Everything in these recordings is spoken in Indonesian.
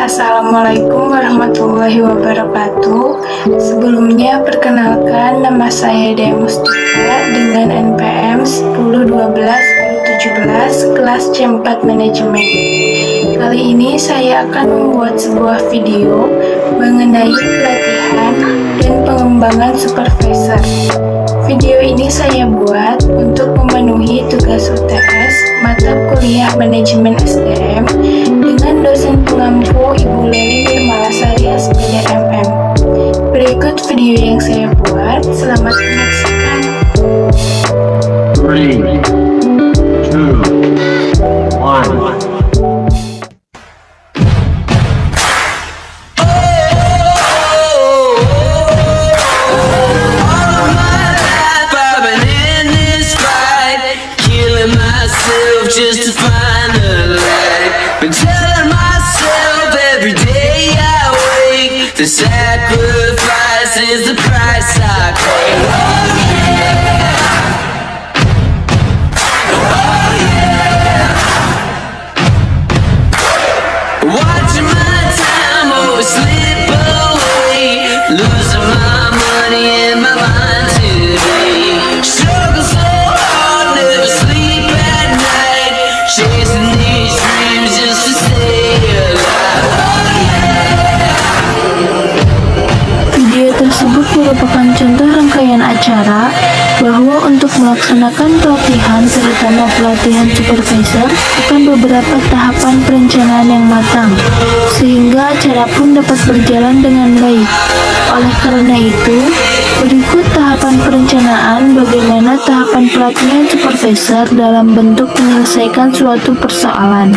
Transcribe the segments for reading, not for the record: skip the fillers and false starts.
Assalamualaikum warahmatullahi wabarakatuh. Sebelumnya perkenalkan, nama saya Dea Mustika dengan NPM 1012-17 kelas C4 Manajemen. Kali ini saya akan membuat sebuah video mengenai pelatihan dan pengembangan supervisor. Video ini saya buat untuk memenuhi tugas UTS mata kuliah Manajemen SDM dengan dosen pengampu Ibu Leli Nirmalasari SPD MM. Berikut video yang saya buat. Selamat menyaksikan. 3, 2, 1. Just to find a light, been telling myself every day I wake, the sacrifice is the price I pay. Oh yeah, oh yeah. Watching my time always slip away, losing my money and my mind today. Struggle so hard, never sleep at night, chasing these dreams just to stay alive. Oh yeah. Video tersebut merupakan contoh rangkaian acara bahwa untuk melaksanakan pelatihan, terutama pelatihan supervisor, akan beberapa tahapan perencanaan yang matang, sehingga acara pun dapat berjalan dengan baik. Oleh karena itu, berikut tahapan perencanaan bagaimana tahapan pelatihan supervisor dalam bentuk menyelesaikan suatu persoalan.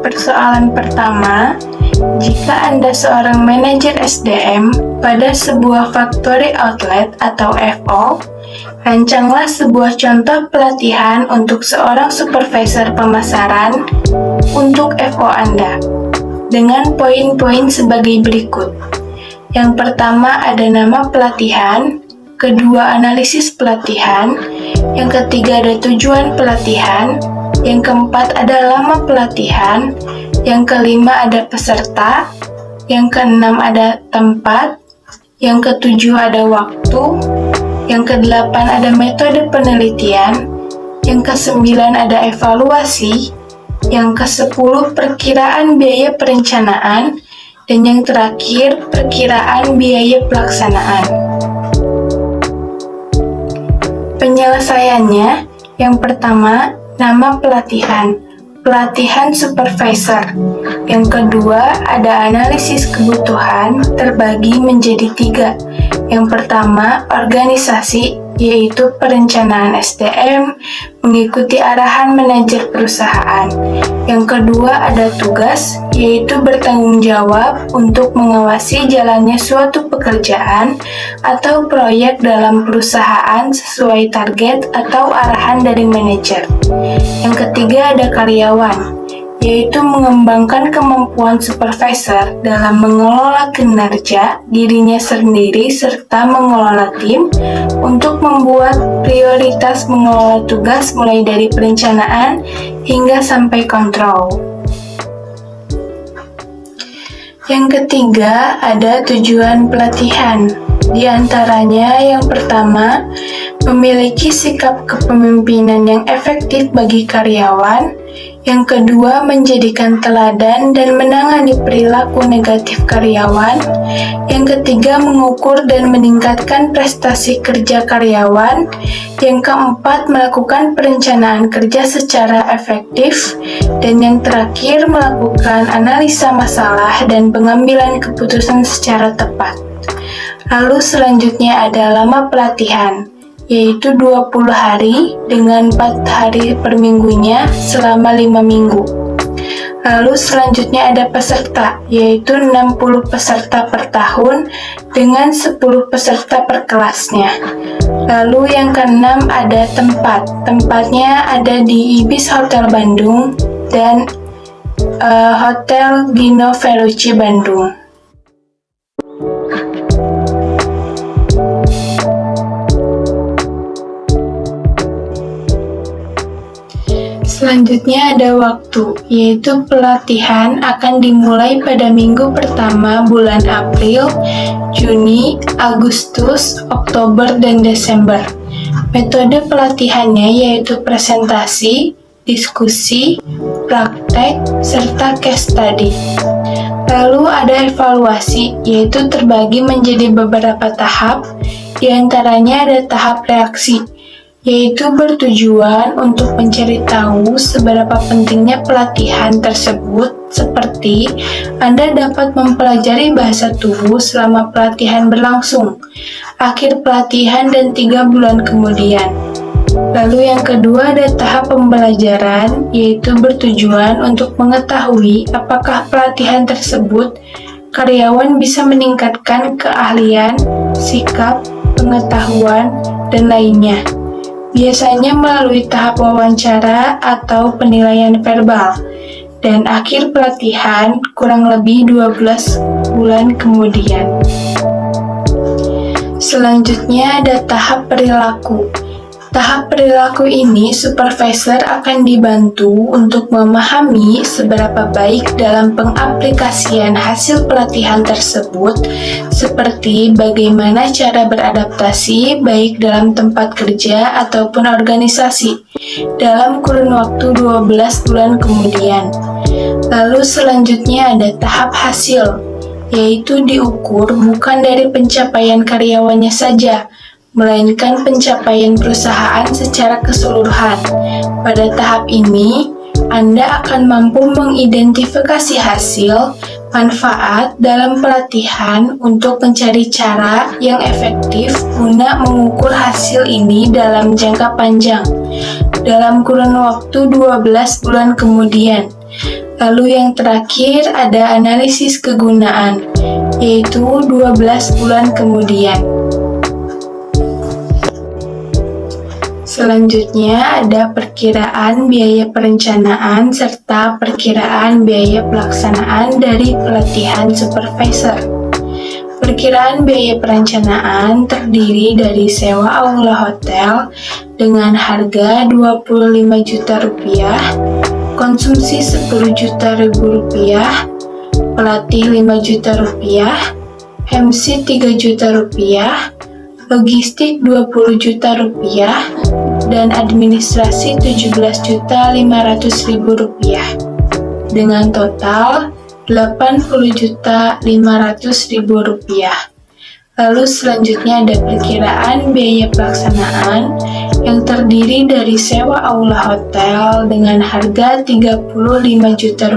Persoalan pertama, jika Anda seorang manajer SDM pada sebuah factory outlet atau FO, rancanglah sebuah contoh pelatihan untuk seorang supervisor pemasaran untuk FO Anda dengan poin-poin sebagai berikut. Yang pertama ada nama pelatihan, kedua analisis pelatihan, yang ketiga ada tujuan pelatihan, yang keempat ada lama pelatihan, yang kelima ada peserta, yang keenam ada tempat, yang ketujuh ada waktu, yang kedelapan ada metode penelitian, yang kesembilan ada evaluasi, yang kesepuluh perkiraan biaya perencanaan, dan yang terakhir perkiraan biaya pelaksanaan. Penyelesaiannya, yang pertama, nama pelatihan, pelatihan supervisor. Yang kedua, ada analisis kebutuhan terbagi menjadi 3. Yang pertama, organisasi, yaitu perencanaan SDM mengikuti arahan manajer perusahaan. Yang kedua, ada tugas, yaitu bertanggung jawab untuk mengawasi jalannya suatu pekerjaan atau proyek dalam perusahaan sesuai target atau arahan dari manajer. Yang ketiga, ada karyawan, yaitu mengembangkan kemampuan supervisor dalam mengelola kinerja dirinya sendiri serta mengelola tim untuk membuat prioritas mengelola tugas mulai dari perencanaan hingga sampai kontrol. Yang ketiga, ada tujuan pelatihan. Di antaranya yang pertama, memiliki sikap kepemimpinan yang efektif bagi karyawan. Yang kedua, menjadikan teladan dan menangani perilaku negatif karyawan. Yang ketiga, mengukur dan meningkatkan prestasi kerja karyawan. Yang keempat, melakukan perencanaan kerja secara efektif. Dan yang terakhir, melakukan analisa masalah dan pengambilan keputusan secara tepat. Lalu selanjutnya ada lama pelatihan, yaitu 20 hari dengan 4 hari per minggunya selama 5 minggu. Lalu selanjutnya ada peserta, yaitu 60 peserta per tahun dengan 10 peserta per kelasnya. Lalu yang keenam ada tempat. Tempatnya ada di Ibis Hotel Bandung dan Hotel Dino Ferrucci Bandung. Selanjutnya ada waktu, yaitu pelatihan akan dimulai pada minggu pertama bulan April, Juni, Agustus, Oktober, dan Desember. Metode pelatihannya yaitu presentasi, diskusi, praktek, serta case study. Lalu ada evaluasi, yaitu terbagi menjadi beberapa tahap, diantaranya ada tahap reaksi, yaitu bertujuan untuk mencari tahu seberapa pentingnya pelatihan tersebut, seperti Anda dapat mempelajari bahasa tubuh selama pelatihan berlangsung, akhir pelatihan, dan 3 bulan kemudian. Lalu yang kedua ada tahap pembelajaran, yaitu bertujuan untuk mengetahui apakah pelatihan tersebut karyawan bisa meningkatkan keahlian, sikap, pengetahuan, dan lainnya. Biasanya melalui tahap wawancara atau penilaian verbal, dan akhir pelatihan kurang lebih 12 bulan kemudian. Selanjutnya ada tahap perilaku. Tahap perilaku ini, supervisor akan dibantu untuk memahami seberapa baik dalam pengaplikasian hasil pelatihan tersebut, seperti bagaimana cara beradaptasi baik dalam tempat kerja ataupun organisasi dalam kurun waktu 12 bulan kemudian. Lalu selanjutnya ada tahap hasil, yaitu diukur bukan dari pencapaian karyawannya saja, melainkan pencapaian perusahaan secara keseluruhan. Pada tahap ini, Anda akan mampu mengidentifikasi hasil, manfaat dalam pelatihan untuk mencari cara yang efektif guna mengukur hasil ini dalam jangka panjang, dalam kurun waktu 12 bulan kemudian. Lalu yang terakhir ada analisis kegunaan, yaitu 12 bulan kemudian. Selanjutnya ada perkiraan biaya perencanaan serta perkiraan biaya pelaksanaan dari pelatihan supervisor. Perkiraan biaya perencanaan terdiri dari sewa aula hotel dengan harga Rp25 juta, konsumsi Rp10 juta, pelatih Rp5 juta, MC Rp3 juta, logistik Rp20 juta, dan administrasi Rp17.500.000, dengan total Rp80.500.000. Lalu selanjutnya ada perkiraan biaya pelaksanaan yang terdiri dari sewa aula hotel dengan harga Rp35 juta,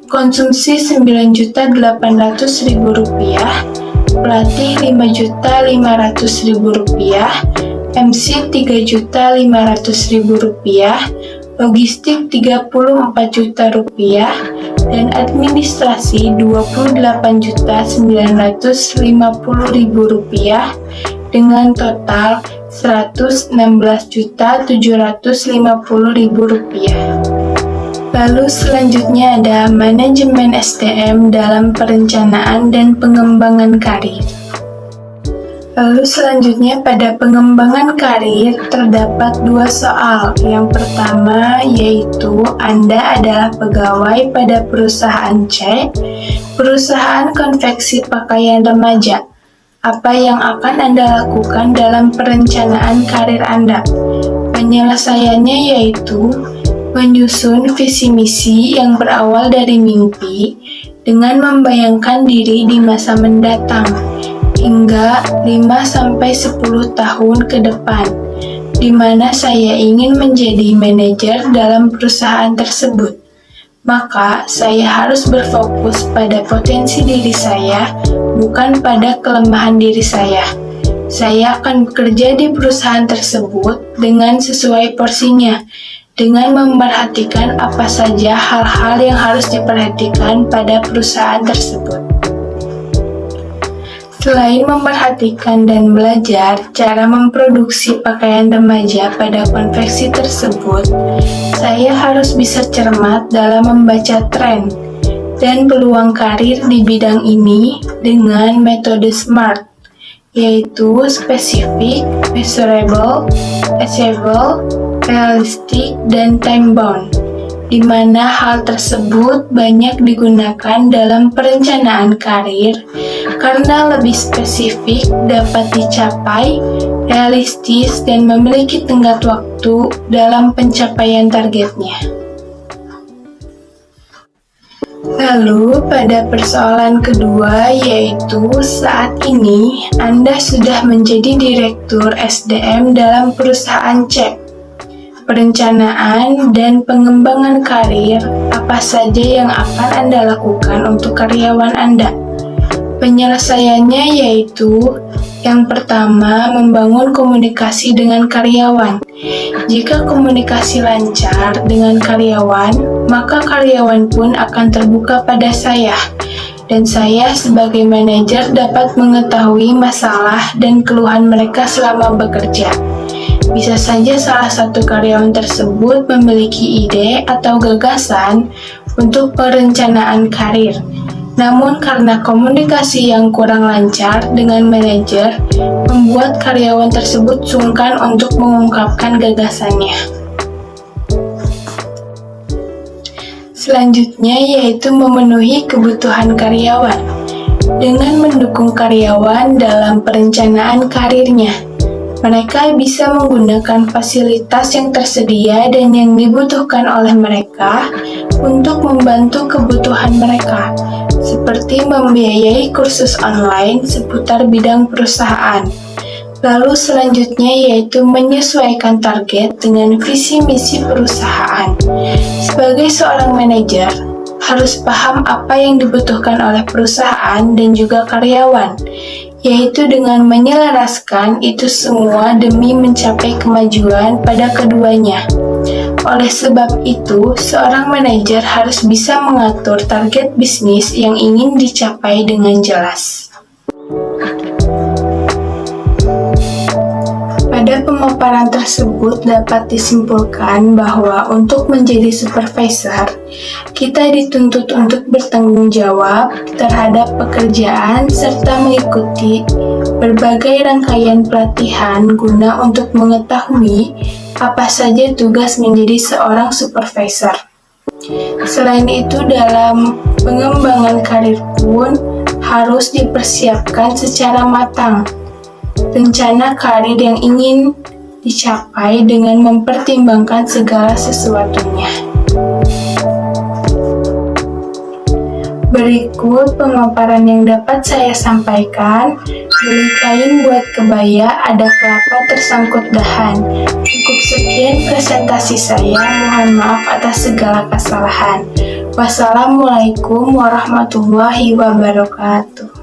konsumsi Rp9.800.000, pelatih Rp5.500.000, MC Rp3.500.000, logistik Rp34 juta, dan administrasi Rp28.950.000 dengan total Rp116.750.000. Lalu selanjutnya ada manajemen SDM dalam perencanaan dan pengembangan karir. Lalu selanjutnya pada pengembangan karir terdapat 2 soal. Yang pertama yaitu Anda adalah pegawai pada perusahaan C, perusahaan konveksi pakaian remaja. Apa yang akan Anda lakukan dalam perencanaan karir Anda? Penyelesaiannya yaitu menyusun visi misi yang berawal dari mimpi dengan membayangkan diri di masa mendatang hingga 5-10 tahun ke depan, di mana saya ingin menjadi manajer dalam perusahaan tersebut. Maka saya harus berfokus pada potensi diri saya, bukan pada kelemahan diri saya. Saya akan bekerja di perusahaan tersebut dengan sesuai porsinya, dengan memperhatikan apa saja hal-hal yang harus diperhatikan pada perusahaan tersebut. Selain memperhatikan dan belajar cara memproduksi pakaian remaja pada konveksi tersebut, saya harus bisa cermat dalam membaca tren dan peluang karir di bidang ini dengan metode SMART, yaitu specific, measurable, achievable, realistic, dan time-bound, di mana hal tersebut banyak digunakan dalam perencanaan karir karena lebih spesifik, dapat dicapai, realistis, dan memiliki tenggat waktu dalam pencapaian targetnya. Lalu, pada persoalan kedua, yaitu saat ini Anda sudah menjadi Direktur SDM dalam perusahaan C. Perencanaan dan pengembangan karir, apa saja yang akan Anda lakukan untuk karyawan Anda? Penyelesaiannya yaitu yang pertama, membangun komunikasi dengan karyawan. Jika komunikasi lancar dengan karyawan, maka karyawan pun akan terbuka pada saya. Dan saya sebagai manajer dapat mengetahui masalah dan keluhan mereka selama bekerja. Bisa saja salah satu karyawan tersebut memiliki ide atau gagasan untuk perencanaan karir. Namun karena komunikasi yang kurang lancar dengan manajer, membuat karyawan tersebut sungkan untuk mengungkapkan gagasannya. Selanjutnya yaitu memenuhi kebutuhan karyawan dengan mendukung karyawan dalam perencanaan karirnya. Mereka bisa menggunakan fasilitas yang tersedia dan yang dibutuhkan oleh mereka untuk membantu kebutuhan mereka, seperti membiayai kursus online seputar bidang perusahaan. Lalu selanjutnya yaitu menyesuaikan target dengan visi misi perusahaan. Sebagai seorang manajer, harus paham apa yang dibutuhkan oleh perusahaan dan juga karyawan, yaitu dengan menyelaraskan itu semua demi mencapai kemajuan pada keduanya. Oleh sebab itu, seorang manajer harus bisa mengatur target bisnis yang ingin dicapai dengan jelas. Pada pemaparan tersebut dapat disimpulkan bahwa untuk menjadi supervisor, kita dituntut untuk bertanggung jawab terhadap pekerjaan serta mengikuti berbagai rangkaian pelatihan guna untuk mengetahui apa saja tugas menjadi seorang supervisor. Selain itu, dalam pengembangan karir pun harus dipersiapkan secara matang rencana karir yang ingin dicapai dengan mempertimbangkan segala sesuatunya. Berikut pemaparan yang dapat saya sampaikan. Beli kain buat kebaya, ada kelapa tersangkut dahan. Cukup sekian presentasi saya. Mohon maaf atas segala kesalahan. Wassalamualaikum warahmatullahi wabarakatuh.